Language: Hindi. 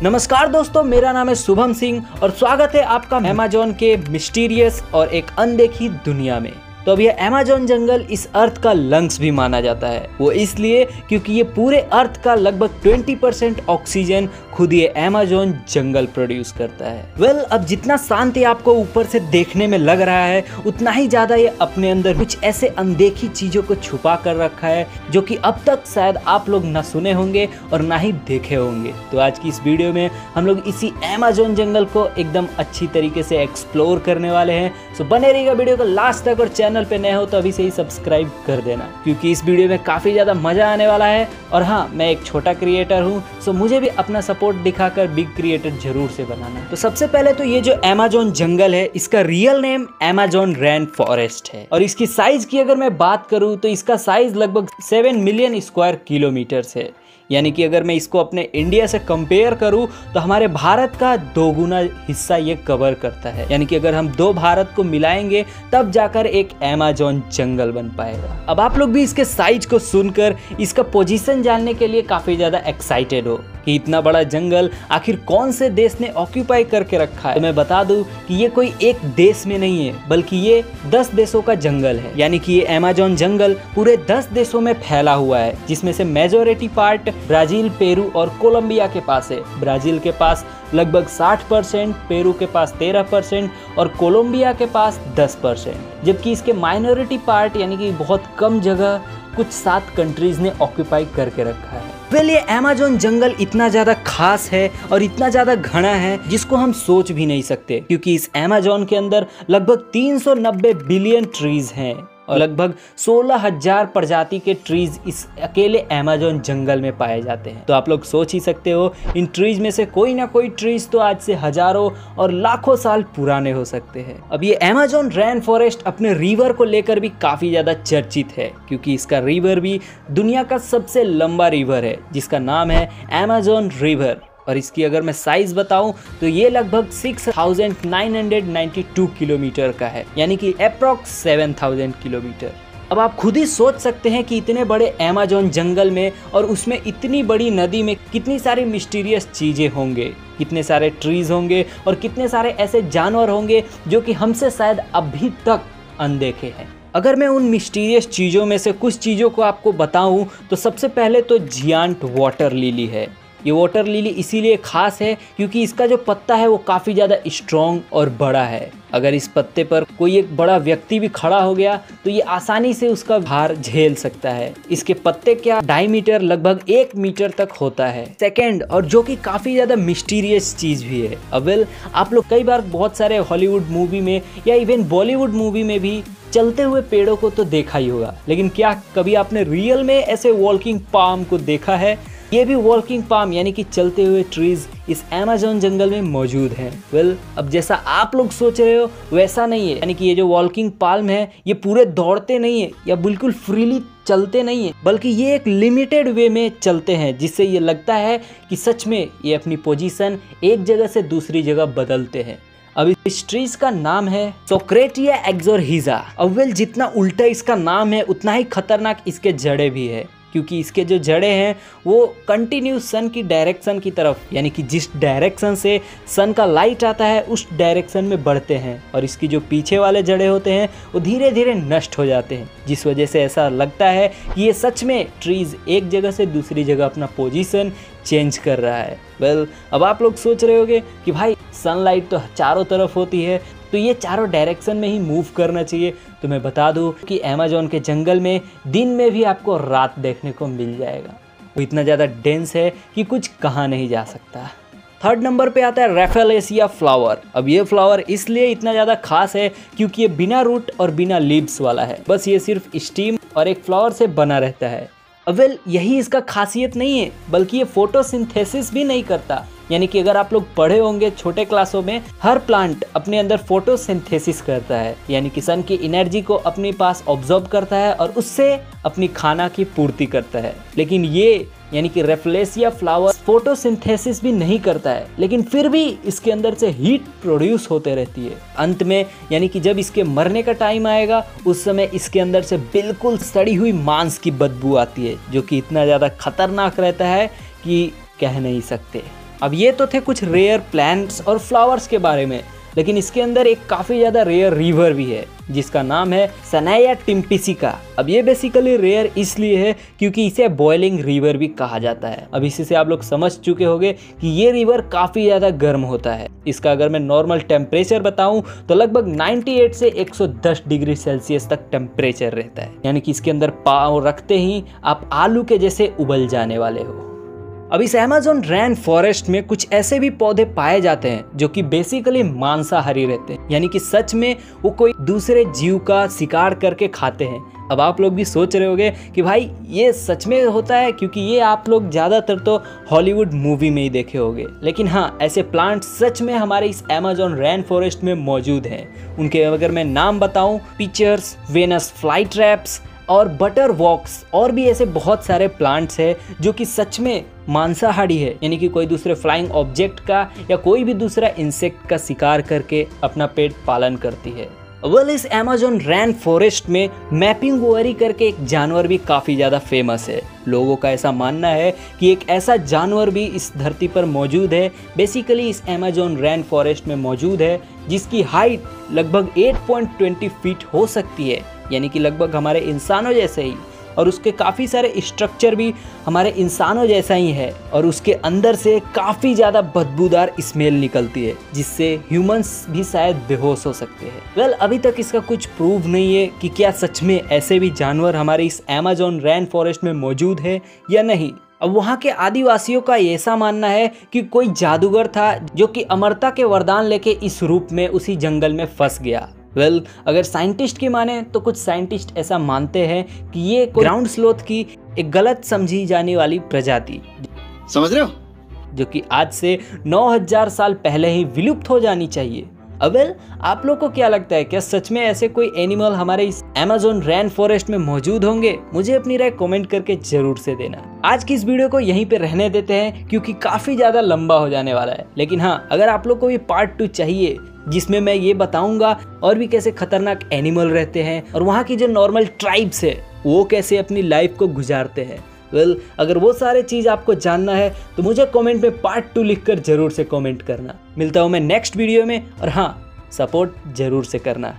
नमस्कार दोस्तों, मेरा नाम है शुभम सिंह और स्वागत है आपका अमेज़न के मिस्टीरियस और एक अनदेखी दुनिया में। तो अब ये अमेज़न जंगल इस अर्थ का लंग्स भी माना जाता है। वो इसलिए क्योंकि ये पूरे अर्थ का लगभग 20% ऑक्सीजन खुद ये अमेज़न जंगल प्रोड्यूस करता है। अब जितना शांति आपको ऊपर से देखने में लग रहा है, उतना ही ज्यादा ये अपने अंदर कुछ ऐसे अनदेखी चीजों को छुपा कर रखा है जो कि अब तक शायद आप लोग ना सुने होंगे और ना ही देखे होंगे। तो आज की इस वीडियो में हम लोग इसी अमेज़न जंगल को एकदम अच्छी तरीके से एक्सप्लोर करने वाले हैं। सो बने रहिएगा वीडियो को लास्ट तक, और चैनल पे नए हो तो अभी से ही सब्सक्राइब कर देना, क्योंकि इस वीडियो में काफी ज्यादा मजा आने वाला है। और हाँ, मैं एक छोटा क्रिएटर हूँ, सो मुझे भी अपना सपोर्ट दिखाकर बिग क्रिएटर जरूर से बनाना। तो सबसे पहले तो ये जो अमेज़न जंगल है, इसका real name Amazon rain forest है। और इसकी साइज की अगर मैं बात करूँ तो इसका साइज लगभग 7 मिलियन स्क्वायर किलोमीटर है। यानी कि अगर मैं इसको अपने इंडिया से कंपेयर करूं तो हमारे भारत का 2 गुना हिस्सा ये कवर करता है। यानी कि अगर हम 2 भारत को मिलाएंगे तब जाकर एक अमेज़न जंगल बन पाएगा। अब आप लोग भी इसके साइज को सुनकर इसका पोजीशन जानने के लिए काफी ज्यादा एक्साइटेड हो कि इतना बड़ा जंगल आखिर कौन से देश ने ऑक्यूपाई करके रखा है। तो मैं बता दूं कि ये कोई एक देश में नहीं है, बल्कि ये 10 देशों का जंगल है। यानी कि ये अमेज़न जंगल पूरे 10 देशों में फैला हुआ है, जिसमें से मेजोरिटी पार्ट ब्राजील, पेरू और कोलंबिया के पास है। ब्राजील के पास लगभग 60%, पेरू के पास 13% और कोलंबिया के पास 10%। जबकि इसके माइनॉरिटी पार्ट यानी कि बहुत कम जगह कुछ 7 कंट्रीज ने ऑक्यूपाई करके रखा है। ये अमेज़न जंगल इतना ज्यादा खास है और इतना ज्यादा घना है जिसको हम सोच भी नहीं सकते, क्योंकि इस अमेज़न के अंदर लगभग 390 बिलियन ट्रीज हैं और लगभग 16,000 प्रजाति के ट्रीज इस अकेले अमेज़न जंगल में पाए जाते हैं। तो आप लोग सोच ही सकते हो, इन ट्रीज में से कोई ना कोई ट्रीज तो आज से हजारों और लाखों साल पुराने हो सकते हैं। अब ये अमेज़न रेन फॉरेस्ट अपने रिवर को लेकर भी काफी ज्यादा चर्चित है, क्योंकि इसका रिवर भी दुनिया का सबसे लंबा रिवर है, जिसका नाम है अमेज़न रिवर। और इसकी अगर मैं साइज बताऊं तो ये लगभग 6,992 किलोमीटर का है, यानी कि अप्रॉक्स 7,000 किलोमीटर। अब आप खुद ही सोच सकते हैं कि इतने बड़े अमेज़न जंगल में और उसमें इतनी बड़ी नदी में कितनी सारी मिस्टीरियस चीजें होंगे, कितने सारे ट्रीज होंगे और कितने सारे ऐसे जानवर होंगे जो कि हमसे शायद अभी तक अनदेखे हैं। अगर मैं उन मिस्टीरियस चीज़ों में से कुछ चीज़ों को आपको बताऊं तो सबसे पहले तो जियांट वाटर लिली है। ये वाटर लिली इसीलिए खास है क्योंकि इसका जो पत्ता है वो काफ़ी ज़्यादा स्ट्रॉन्ग और बड़ा है। अगर इस पत्ते पर कोई एक बड़ा व्यक्ति भी खड़ा हो गया तो ये आसानी से उसका भार झेल सकता है। इसके पत्ते का डायमीटर लगभग 1 मीटर तक होता है। सेकेंड, और जो कि काफ़ी ज़्यादा मिस्टीरियस चीज़ भी है। आप लोग कई बार बहुत सारे हॉलीवुड मूवी में या इवन बॉलीवुड मूवी में भी चलते हुए पेड़ों को तो देखा ही होगा, लेकिन क्या कभी आपने रियल में ऐसे वॉकिंग पाम को देखा है? ये भी वॉकिंग पाम यानी कि चलते हुए ट्रीज इस अमेज़न जंगल में मौजूद हैं। अब जैसा आप लोग सोच रहे हो वैसा नहीं है। यानी कि ये जो वॉकिंग पाल्म है ये पूरे दौड़ते नहीं है या बिल्कुल फ्रीली चलते नहीं है, बल्कि ये एक लिमिटेड वे में चलते हैं, जिससे ये लगता है कि सच में ये अपनी पोजीशन एक जगह से दूसरी जगह बदलते हैं। अब इस ट्रीज का नाम है सोक्रेटिया एक्सोरहिजा। जितना उल्टा इसका नाम है उतना ही खतरनाक इसके जड़ें भी है, क्योंकि इसके जो जड़ें हैं वो कंटिन्यू सन की डायरेक्शन की तरफ, यानी कि जिस डायरेक्शन से सन का लाइट आता है उस डायरेक्शन में बढ़ते हैं। और इसकी जो पीछे वाले जड़ें होते हैं वो धीरे धीरे नष्ट हो जाते हैं, जिस वजह से ऐसा लगता है कि ये सच में ट्रीज एक जगह से दूसरी जगह अपना पोजीशन चेंज कर रहा है। अब आप लोग सोच रहे होंगे कि भाई सनलाइट तो चारों तरफ होती है, तो ये चारों डायरेक्शन में ही मूव करना चाहिए। तो मैं बता दूं कि अमेज़न के जंगल में दिन में भी आपको रात देखने को मिल जाएगा। वो इतना ज़्यादा डेंस है कि कुछ कहा नहीं जा सकता। थर्ड नंबर पे आता है रैफेलेसिया फ्लावर। अब ये फ्लावर इसलिए इतना ज़्यादा खास है क्योंकि ये बिना रूट और बिना लीव्स वाला है। बस ये सिर्फ स्टीम और एक फ्लावर से बना रहता है। यही इसका खासियत नहीं है, बल्कि ये फोटोसिंथेसिस भी नहीं करता। यानी कि अगर आप लोग पढ़े होंगे छोटे क्लासों में, हर प्लांट अपने अंदर फोटोसिंथेसिस करता है, यानी कि सन की एनर्जी को अपने पास ऑब्जर्व करता है और उससे अपनी खाना की पूर्ति करता है। लेकिन ये यानी कि रैफेलेसिया फ्लावर फोटोसिंथेसिस भी नहीं करता है, लेकिन फिर भी इसके अंदर से हीट प्रोड्यूस होते रहती है। अंत में यानी कि जब इसके मरने का टाइम आएगा उस समय इसके अंदर से बिल्कुल सड़ी हुई मांस की बदबू आती है, जो कि इतना ज़्यादा खतरनाक रहता है कि कह नहीं सकते। अब ये तो थे कुछ रेयर प्लांट्स और फ्लावर्स के बारे में, लेकिन इसके अंदर एक काफ़ी ज़्यादा रेयर रिवर भी है जिसका नाम है सनाया टिम्पिसिका। अब ये बेसिकली रेयर इसलिए है क्योंकि इसे बॉइलिंग रिवर भी कहा जाता है। अब इसी से आप लोग समझ चुके होंगे कि ये रिवर काफ़ी ज़्यादा गर्म होता है। इसका अगर मैं नॉर्मल टेम्परेचर बताऊं तो लगभग 98 से 110 डिग्री सेल्सियस तक टेम्परेचर रहता है, यानी कि इसके अंदर पाँव रखते ही आप आलू के जैसे उबल जाने वाले हो। अब इस अमेज़न रेन फॉरेस्ट में कुछ ऐसे भी पौधे पाए जाते हैं जो कि बेसिकली मांसाहारी रहते हैं, यानी कि सच में वो कोई दूसरे जीव का शिकार करके खाते हैं। अब आप लोग भी सोच रहे होंगे कि भाई ये सच में होता है, क्योंकि ये आप लोग ज़्यादातर तो हॉलीवुड मूवी में ही देखे होंगे। लेकिन हाँ, ऐसे प्लांट सच में हमारे इस अमेज़न रेन फॉरेस्ट में मौजूद हैं। उनके अगर मैं नाम बताऊँ, पिचर्स, वेनस फ्लाई ट्रैप्स और बटर वॉक्स और भी ऐसे बहुत सारे प्लांट्स हैं जो कि सच में मांसाहारी है, यानी कि कोई दूसरे फ्लाइंग ऑब्जेक्ट का या कोई भी दूसरा इंसेक्ट का शिकार करके अपना पेट पालन करती है। इस अमेज़न रेन फॉरेस्ट में मैपिंगुएरी करके एक जानवर भी काफ़ी ज़्यादा फेमस है। लोगों का ऐसा मानना है कि एक ऐसा जानवर भी इस धरती पर मौजूद है, बेसिकली इस अमेज़न रेन फॉरेस्ट में मौजूद है, जिसकी हाइट लगभग 8.20 फीट हो सकती है, यानी कि लगभग हमारे इंसानों जैसे ही, और उसके काफ़ी सारे स्ट्रक्चर भी हमारे इंसानों जैसा ही है, और उसके अंदर से काफ़ी ज़्यादा बदबूदार स्मेल निकलती है जिससे ह्यूमंस भी शायद बेहोश हो सकते हैं। अभी तक इसका कुछ प्रूव नहीं है कि क्या सच में ऐसे भी जानवर हमारे इस अमेज़न रेन फॉरेस्ट में मौजूद है या नहीं। अब वहाँ के आदिवासियों का ऐसा मानना है कि कोई जादूगर था जो कि अमरता के वरदान लेके इस रूप में उसी जंगल में फंस गया। अगर साइंटिस्ट की माने तो कुछ साइंटिस्ट ऐसा मानते हैं कि ये ग्राउंड स्लोथ की एक गलत समझी जाने वाली प्रजाति, समझ रहे हो, जो कि आज से 9000 साल पहले ही विलुप्त हो जानी चाहिए। आप लोग को क्या लगता है, क्या सच में ऐसे कोई एनिमल हमारे इस अमेज़न रेन फॉरेस्ट में मौजूद होंगे? मुझे अपनी राय कमेंट करके जरूर से देना। आज की इस वीडियो को यहीं पे रहने देते हैं क्योंकि काफी ज्यादा लंबा हो जाने वाला है। लेकिन हाँ, अगर आप लोग को भी पार्ट 2 चाहिए जिसमें मैं ये बताऊंगा और भी कैसे खतरनाक एनिमल रहते हैं और वहाँ की जो नॉर्मल ट्राइब्स है वो कैसे अपनी लाइफ को गुजारते हैं, अगर वो सारे चीज़ आपको जानना है तो मुझे कमेंट में पार्ट 2 लिखकर जरूर से कमेंट करना। मिलता हूँ मैं नेक्स्ट वीडियो में, और हाँ, सपोर्ट जरूर से करना।